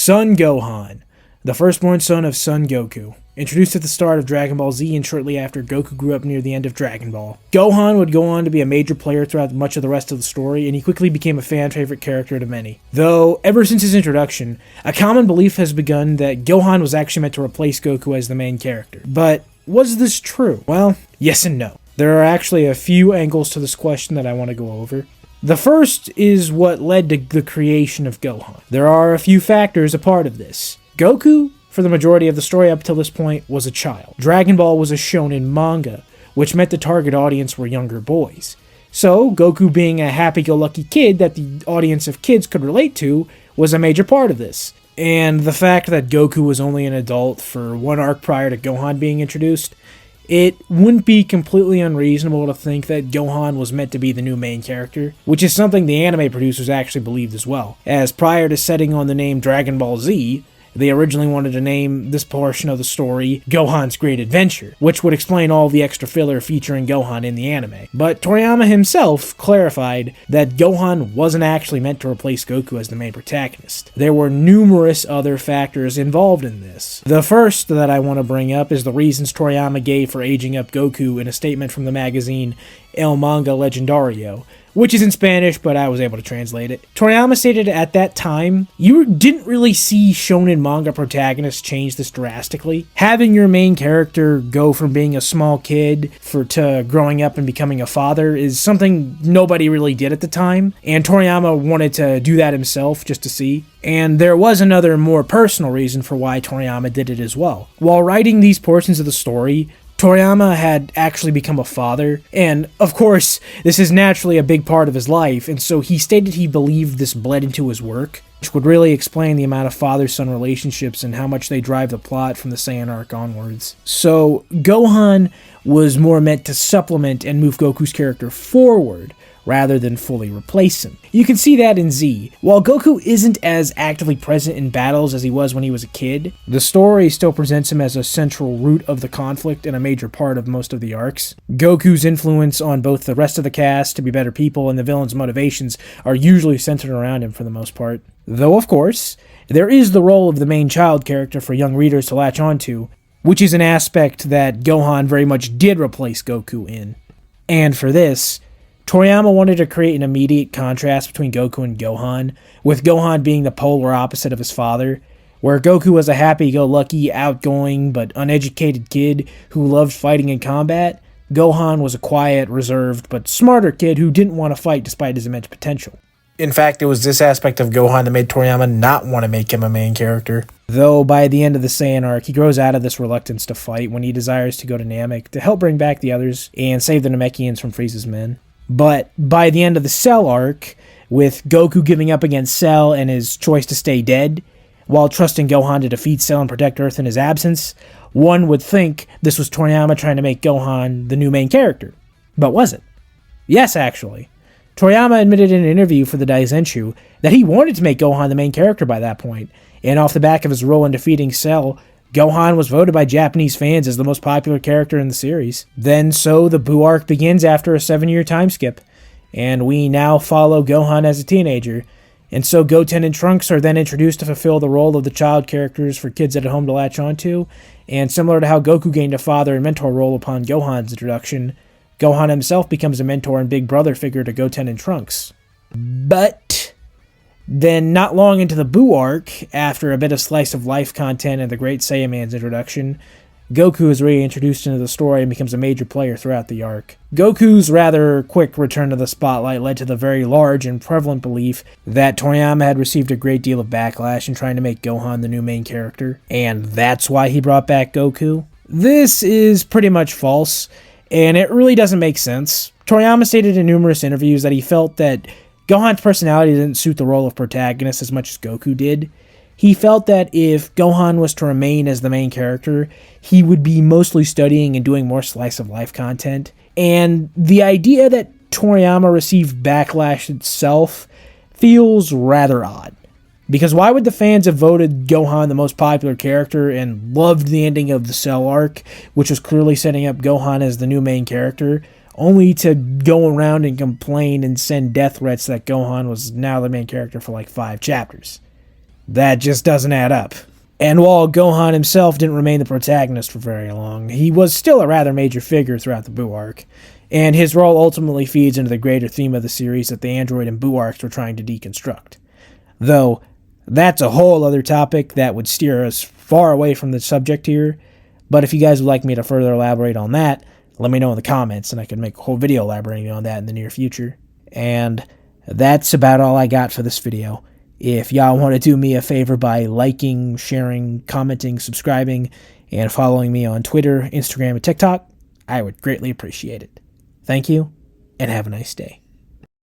Son Gohan, the firstborn son of Son Goku. Introduced at the start of Dragon Ball Z and shortly after Goku grew up near the end of Dragon Ball. Gohan would go on to be a major player throughout much of the rest of the story, and he quickly became a fan favorite character to many. Though, ever since his introduction, a common belief has begun that Gohan was actually meant to replace Goku as the main character. But was this true? Well, yes and no. There are actually a few angles to this question that I want to go over. The first is what led to the creation of Gohan. There are a few factors a part of this. Goku, for the majority of the story up till this point, was a child. Dragon Ball was a shonen manga, which meant the target audience were younger boys. So, Goku being a happy-go-lucky kid that the audience of kids could relate to was a major part of this. And the fact that Goku was only an adult for one arc prior to Gohan being introduced, it wouldn't be completely unreasonable to think that Gohan was meant to be the new main character, which is something the anime producers actually believed as well, as prior to setting on the name Dragon Ball Z, they originally wanted to name this portion of the story Gohan's Great Adventure, which would explain all the extra filler featuring Gohan in the anime. But Toriyama himself clarified that Gohan wasn't actually meant to replace Goku as the main protagonist. There were numerous other factors involved in this. The first that I want to bring up is the reasons Toriyama gave for aging up Goku in a statement from the magazine Manga Legendario, which is in Spanish, but I was able to translate it. Toriyama stated at that time, you didn't really see shonen manga protagonists change this drastically. Having your main character go from being a small kid to growing up and becoming a father is something nobody really did at the time, and Toriyama wanted to do that himself just to see. And there was another more personal reason for why Toriyama did it as well. While writing these portions of the story, Toriyama had actually become a father, and of course, this is naturally a big part of his life, and so he stated he believed this bled into his work, which would really explain the amount of father-son relationships and how much they drive the plot from the Saiyan arc onwards. So, Gohan was more meant to supplement and move Goku's character forward, rather than fully replace him. You can see that in Z. While Goku isn't as actively present in battles as he was when he was a kid, the story still presents him as a central root of the conflict and a major part of most of the arcs. Goku's influence on both the rest of the cast to be better people and the villain's motivations are usually centered around him for the most part. Though, of course, there is the role of the main child character for young readers to latch onto, which is an aspect that Gohan very much did replace Goku in. And for this, Toriyama wanted to create an immediate contrast between Goku and Gohan, with Gohan being the polar opposite of his father, where Goku was a happy-go-lucky, outgoing, but uneducated kid who loved fighting in combat. Gohan was a quiet, reserved, but smarter kid who didn't want to fight despite his immense potential. In fact, it was this aspect of Gohan that made Toriyama not want to make him a main character. Though by the end of the Saiyan arc, he grows out of this reluctance to fight when he desires to go to Namek to help bring back the others and save the Namekians from Frieza's men. But by the end of the Cell arc, with Goku giving up against Cell and his choice to stay dead, while trusting Gohan to defeat Cell and protect Earth in his absence, one would think this was Toriyama trying to make Gohan the new main character. But was it? Yes, actually. Toriyama admitted in an interview for the Daizenshuu that he wanted to make Gohan the main character by that point, and off the back of his role in defeating Cell, Gohan was voted by Japanese fans as the most popular character in the series. Then so the Buu arc begins after a 7-year time skip, and we now follow Gohan as a teenager, and so Goten and Trunks are then introduced to fulfill the role of the child characters for kids at home to latch onto, and similar to how Goku gained a father and mentor role upon Gohan's introduction, Gohan himself becomes a mentor and big brother figure to Goten and Trunks. But then, not long into the Buu arc, after a bit of slice-of-life content and the Great Saiyaman's introduction, Goku is reintroduced into the story and becomes a major player throughout the arc. Goku's rather quick return to the spotlight led to the very large and prevalent belief that Toriyama had received a great deal of backlash in trying to make Gohan the new main character, and that's why he brought back Goku. This is pretty much false, and it really doesn't make sense. Toriyama stated in numerous interviews that he felt that Gohan's personality didn't suit the role of protagonist as much as Goku did. He felt that if Gohan was to remain as the main character, he would be mostly studying and doing more slice-of-life content. And the idea that Toriyama received backlash itself feels rather odd. Because why would the fans have voted Gohan the most popular character and loved the ending of the Cell arc, which was clearly setting up Gohan as the new main character, only to go around and complain and send death threats that Gohan was now the main character for like 5 chapters? That just doesn't add up. And while Gohan himself didn't remain the protagonist for very long, he was still a rather major figure throughout the Buu arc, and his role ultimately feeds into the greater theme of the series that the Android and Buu arcs were trying to deconstruct. Though, that's a whole other topic that would steer us far away from the subject here, but if you guys would like me to further elaborate on that, let me know in the comments, and I can make a whole video elaborating on that in the near future. And that's about all I got for this video. If y'all want to do me a favor by liking, sharing, commenting, subscribing, and following me on Twitter, Instagram, and TikTok, I would greatly appreciate it. Thank you, and have a nice day.